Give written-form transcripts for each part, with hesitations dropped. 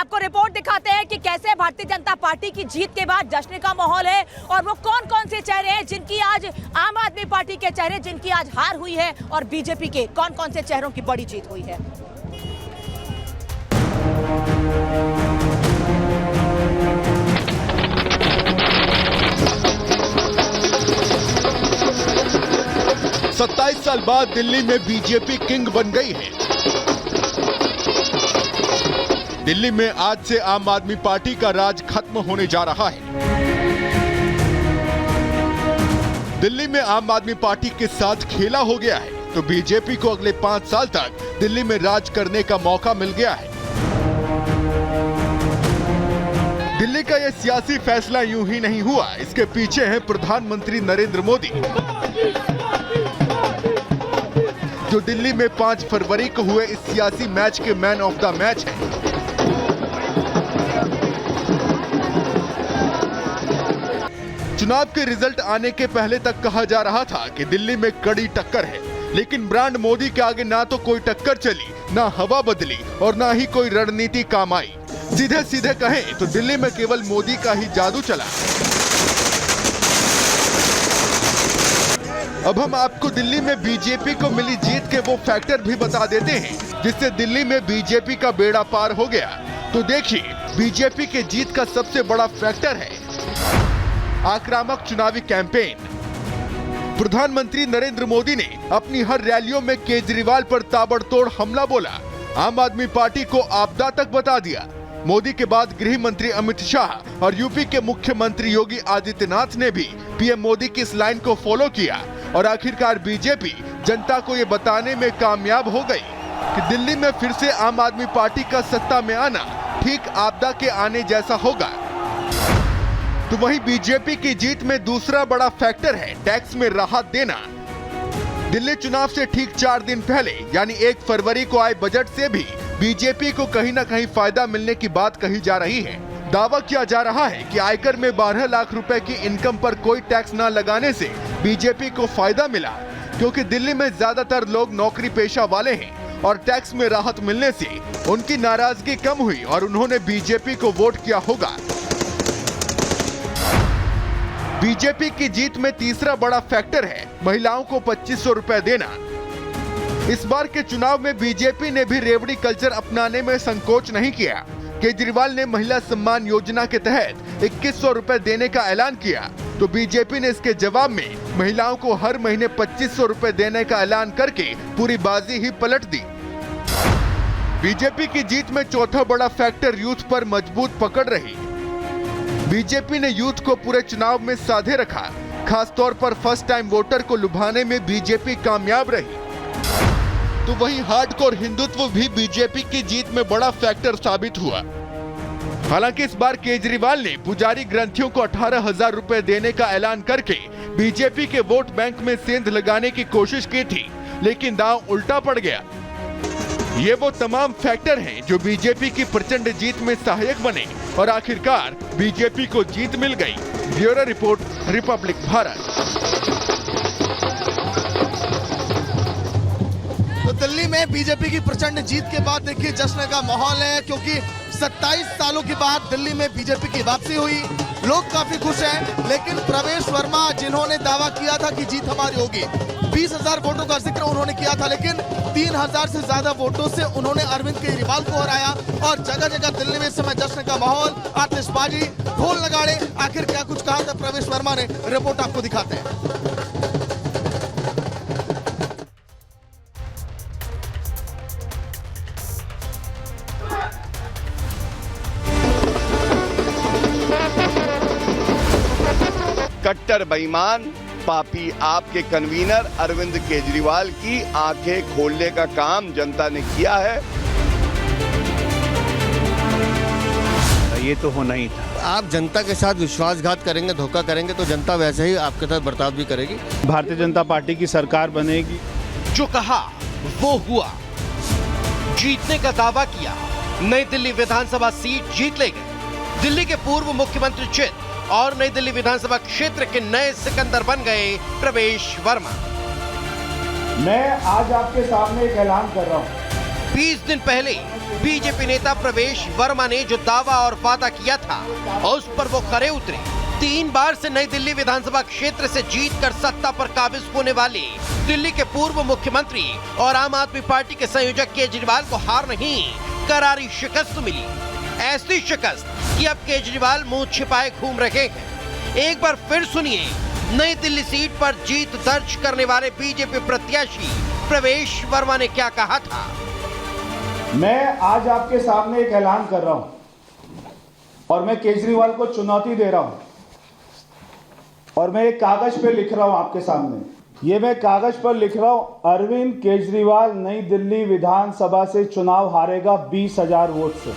आपको रिपोर्ट दिखाते हैं कि कैसे भारतीय जनता पार्टी की जीत के बाद जश्न का माहौल है और वो कौन कौन से चेहरे हैं जिनकी आज आम आदमी पार्टी के चेहरे जिनकी आज हार हुई है और बीजेपी के कौन कौन से चेहरों की बड़ी जीत हुई है। सत्ताईस साल बाद दिल्ली में बीजेपी किंग बन गई है। दिल्ली में आज से आम आदमी पार्टी का राज खत्म होने जा रहा है। दिल्ली में आम आदमी पार्टी के साथ खेला हो गया है तो बीजेपी को अगले 5 साल तक दिल्ली में राज करने का मौका मिल गया है। दिल्ली का यह सियासी फैसला यूं ही नहीं हुआ, इसके पीछे है प्रधानमंत्री नरेंद्र मोदी, जो दिल्ली में 5 फरवरी को हुए इस सियासी मैच के मैन ऑफ द मैच हैं। चुनाव के रिजल्ट आने के पहले तक कहा जा रहा था कि दिल्ली में कड़ी टक्कर है, लेकिन ब्रांड मोदी के आगे ना तो कोई टक्कर चली, ना हवा बदली और ना ही कोई रणनीति काम आई। सीधे सीधे कहें तो दिल्ली में केवल मोदी का ही जादू चला। अब हम आपको दिल्ली में बीजेपी को मिली जीत के वो फैक्टर भी बता देते हैं जिससे दिल्ली में बीजेपी का बेड़ा पार हो गया। तो देखिए, बीजेपी के जीत का सबसे बड़ा फैक्टर है आक्रामक चुनावी कैंपेन। प्रधानमंत्री नरेंद्र मोदी ने अपनी हर रैलियों में केजरीवाल पर ताबड़तोड़ हमला बोला, आम आदमी पार्टी को आपदा तक बता दिया। मोदी के बाद गृह मंत्री अमित शाह और यूपी के मुख्यमंत्री योगी आदित्यनाथ ने भी पीएम मोदी की इस लाइन को फॉलो किया और आखिरकार बीजेपी जनता को ये बताने में कामयाब हो गई कि दिल्ली में फिर से आम आदमी पार्टी का सत्ता में आना ठीक आपदा के आने जैसा होगा। तो वहीं बीजेपी की जीत में दूसरा बड़ा फैक्टर है टैक्स में राहत देना। दिल्ली चुनाव से ठीक 4 दिन पहले यानी 1 फरवरी को आए बजट से भी बीजेपी को कहीं न कहीं फायदा मिलने की बात कही जा रही है। दावा किया जा रहा है कि आयकर में 12 लाख रुपए की इनकम पर कोई टैक्स न लगाने से बीजेपी को फायदा मिला, क्योंकि दिल्ली में ज्यादातर लोग नौकरी पेशा वाले हैं और टैक्स में राहत मिलने से उनकी नाराजगी कम हुई और उन्होंने बीजेपी को वोट किया होगा। बीजेपी की जीत में तीसरा बड़ा फैक्टर है महिलाओं को 2500 रुपए देना। इस बार के चुनाव में बीजेपी ने भी रेवड़ी कल्चर अपनाने में संकोच नहीं किया। केजरीवाल ने महिला सम्मान योजना के तहत 2100 रुपए देने का ऐलान किया तो बीजेपी ने इसके जवाब में महिलाओं को हर महीने 2500 रुपए देने का ऐलान करके पूरी बाजी ही पलट दी। बीजेपी की जीत में चौथा बड़ा फैक्टर यूथ पर मजबूत पकड़ रही। बीजेपी ने यूथ को पूरे चुनाव में साधे रखा, खास तौर पर फर्स्ट टाइम वोटर को लुभाने में बीजेपी कामयाब रही। तो वहीं हार्डकोर हिंदुत्व भी बीजेपी की जीत में बड़ा फैक्टर साबित हुआ। हालांकि इस बार केजरीवाल ने पुजारी ग्रंथियों को 18,000 रुपए देने का ऐलान करके बीजेपी के वोट बैंक में सेंध लगाने की कोशिश की थी, लेकिन दांव उल्टा पड़ गया। ये वो तमाम फैक्टर हैं जो बीजेपी की प्रचंड जीत में सहायक बने और आखिरकार बीजेपी को जीत मिल गई। Bureau report, Republic Bharat. तो दिल्ली में बीजेपी की प्रचंड जीत के बाद देखिए जश्न का माहौल है, क्योंकि 27 सालों के बाद दिल्ली में बीजेपी की वापसी हुई। लोग काफी खुश हैं, लेकिन प्रवेश वर्मा जिन्होंने दावा किया था कि जीत हमारी होगी, 20,000 वोटों का जिक्र उन्होंने किया था, लेकिन 3,000 से ज्यादा वोटों से उन्होंने अरविंद केजरीवाल को हराया और जगह जगह दिल्ली में इस समय जश्न का माहौल, आतिशबाजी, ढोल नगाड़े। आखिर क्या कुछ कहा था प्रवेश वर्मा ने, रिपोर्ट आपको दिखाते हैं। कट्टर बेईमान पापी आपके कन्वीनर अरविंद केजरीवाल की आंखें खोलने का काम जनता ने किया है। ये तो होना ही था। आप जनता के साथ विश्वासघात करेंगे, धोखा करेंगे तो जनता वैसे ही आपके साथ बर्ताव भी करेगी। भारतीय जनता पार्टी की सरकार बनेगी। जो कहा वो हुआ, जीतने का दावा किया, नई दिल्ली विधानसभा सीट जीत ले गए। दिल्ली के पूर्व मुख्यमंत्री चित और नई दिल्ली विधानसभा क्षेत्र के नए सिकंदर बन गए प्रवेश वर्मा। मैं आज आपके सामने एक ऐलान कर रहा हूं। 20 दिन पहले बीजेपी नेता प्रवेश वर्मा ने जो दावा और वादा किया था उस पर वो खरे उतरे। 3 बार से नई दिल्ली विधानसभा क्षेत्र से जीतकर सत्ता पर काबिज होने वाले दिल्ली के पूर्व मुख्यमंत्री और आम आदमी पार्टी के संयोजक केजरीवाल को हार नहीं, करारी शिकस्त मिली। ऐसी शिकस्त कि अब केजरीवाल मुंह छिपाए घूम रहे हैं। एक बार फिर सुनिए नई दिल्ली सीट पर जीत दर्ज करने वाले बीजेपी प्रत्याशी प्रवेश वर्मा ने क्या कहा था। मैं आज आपके सामने एक ऐलान कर रहा हूं और मैं केजरीवाल को चुनौती दे रहा हूं और मैं एक कागज पे लिख रहा हूं आपके सामने। ये मैं कागज पर लिख रहा हूं, अरविंद केजरीवाल नई दिल्ली विधानसभा से चुनाव हारेगा 20,000 वोट से।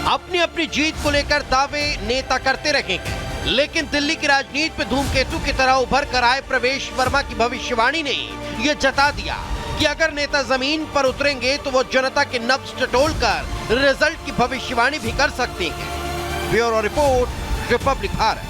अपनी अपनी जीत को लेकर दावे नेता करते रहेंगे, लेकिन दिल्ली की राजनीति में धूमकेतु की तरह उभर कर आए प्रवेश वर्मा की भविष्यवाणी ने यह जता दिया कि अगर नेता जमीन पर उतरेंगे तो वो जनता के नब्ज टटोल कर रिजल्ट की भविष्यवाणी भी कर सकते हैं। Bureau report, Republic Bharat.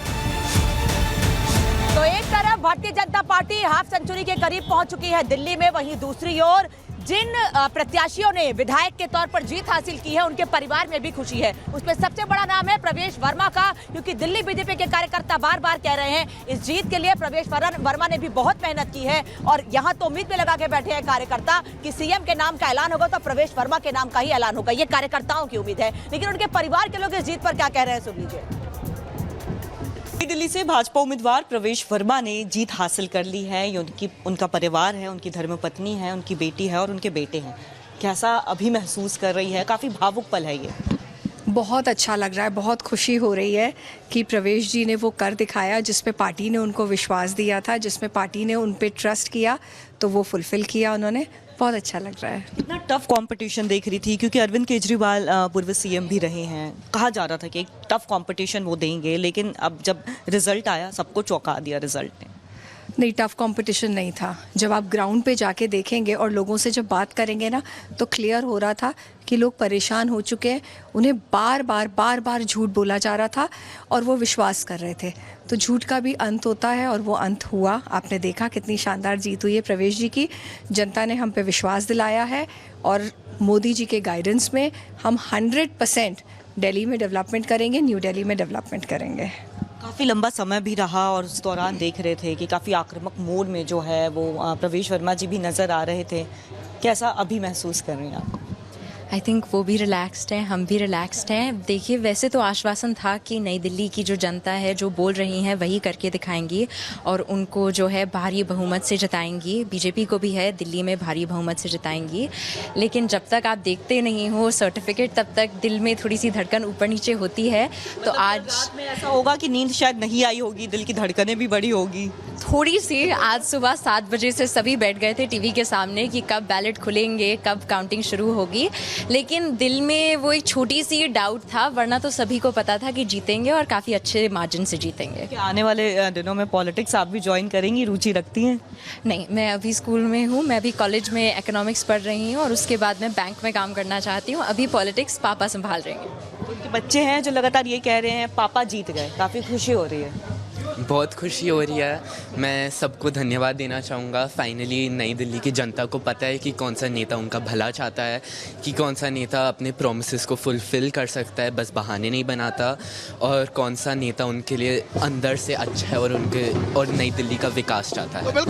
तो एक तरफ Bharatiya Janata party half century के करीब पहुंच चुकी है दिल्ली में, वहीं दूसरी ओर जिन प्रत्याशियों ने विधायक के तौर पर जीत हासिल की है उनके परिवार में भी खुशी है। उसमें सबसे बड़ा नाम है प्रवेश वर्मा का, क्योंकि दिल्ली बीजेपी के कार्यकर्ता बार बार कह रहे हैं इस जीत के लिए प्रवेश वर्मा ने भी बहुत मेहनत की है और यहाँ तो उम्मीद में लगा के बैठे हैं कार्यकर्ता कि सीएम के नाम का ऐलान होगा तो प्रवेश वर्मा के नाम का ही ऐलान होगा। ये कार्यकर्ताओं की उम्मीद है, लेकिन उनके परिवार के लोग इस जीत पर क्या कह रहे हैं सुन लीजिए। दिल्ली से भाजपा उम्मीदवार प्रवेश वर्मा ने जीत हासिल कर ली है। ये उनका परिवार है, उनकी धर्मपत्नी है, उनकी बेटी है और उनके बेटे हैं। कैसा अभी महसूस कर रही है? काफ़ी भावुक पल है ये। बहुत अच्छा लग रहा है, बहुत खुशी हो रही है कि प्रवेश जी ने वो कर दिखाया जिसपे पार्टी ने उनको विश्वास दिया था, जिसमें पार्टी ने उन पे ट्रस्ट किया तो वो फुलफिल किया उन्होंने। बहुत अच्छा लग रहा है। कितना टफ कंपटीशन देख रही थी, क्योंकि अरविंद केजरीवाल पूर्व सीएम भी रहे हैं। कहा जा रहा था कि एक टफ कंपटीशन वो देंगे, लेकिन अब जब रिजल्ट आया सबको चौंका दिया रिजल्ट ने। नहीं, टफ कंपटीशन नहीं था। जब आप ग्राउंड पे जाके देखेंगे और लोगों से जब बात करेंगे ना तो क्लियर हो रहा था कि लोग परेशान हो चुके हैं। उन्हें बार बार झूठ बोला जा रहा था और वो विश्वास कर रहे थे। तो झूठ का भी अंत होता है और वो अंत हुआ। आपने देखा कितनी शानदार जीत हुई है प्रवेश जी की। जनता ने हम पे विश्वास दिलाया है और मोदी जी के गाइडेंस में हम 100% दिल्ली में डेवलपमेंट करेंगे, न्यू दिल्ली में डेवलपमेंट करेंगे। काफ़ी लंबा समय भी रहा और उस दौरान देख रहे थे कि काफ़ी आक्रामक मोड में जो है वो प्रवेश वर्मा जी भी नज़र आ रहे थे। कैसा अभी महसूस कर रही हैं आप? आई थिंक वो भी रिलैक्स्ड हैं, हम भी रिलैक्स्ड हैं। देखिए, वैसे तो आश्वासन था कि नई दिल्ली की जो जनता है जो बोल रही हैं वही करके दिखाएंगी और उनको जो है भारी बहुमत से जिताएंगी। बीजेपी को भी है दिल्ली में भारी बहुमत से जिताएंगी, लेकिन जब तक आप देखते नहीं हो सर्टिफिकेट तब तक दिल में थोड़ी सी धड़कन ऊपर नीचे होती है। तो आज रात में ऐसा होगा कि नींद शायद नहीं आई होगी, दिल की धड़कनें भी बड़ी होगी थोड़ी सी। आज सुबह 7 बजे से सभी बैठ गए थे टीवी के सामने कि कब बैलेट खुलेंगे, कब काउंटिंग शुरू होगी, लेकिन दिल में वो एक छोटी सी डाउट था, वरना तो सभी को पता था कि जीतेंगे और काफ़ी अच्छे मार्जिन से जीतेंगे। कि आने वाले दिनों में पॉलिटिक्स आप भी ज्वाइन करेंगी, रुचि रखती हैं? नहीं, मैं अभी स्कूल में हूँ, मैं अभी कॉलेज में इकोनॉमिक्स पढ़ रही हूँ और उसके बाद मैं बैंक में काम करना चाहती हूँ। अभी पॉलिटिक्स पापा संभाल रहे हैं। उनके बच्चे हैं जो लगातार ये कह रहे हैं पापा जीत गए, काफ़ी खुशी हो रही है। बहुत खुशी हो रही है। मैं सबको धन्यवाद देना चाहूँगा। फाइनली नई दिल्ली की जनता को पता है कि कौन सा नेता उनका भला चाहता है, कि कौन सा नेता अपने प्रोमिसेस को फुलफ़िल कर सकता है, बस बहाने नहीं बनाता, और कौन सा नेता उनके लिए अंदर से अच्छा है और नई दिल्ली का विकास चाहता है। तो बिल्कुल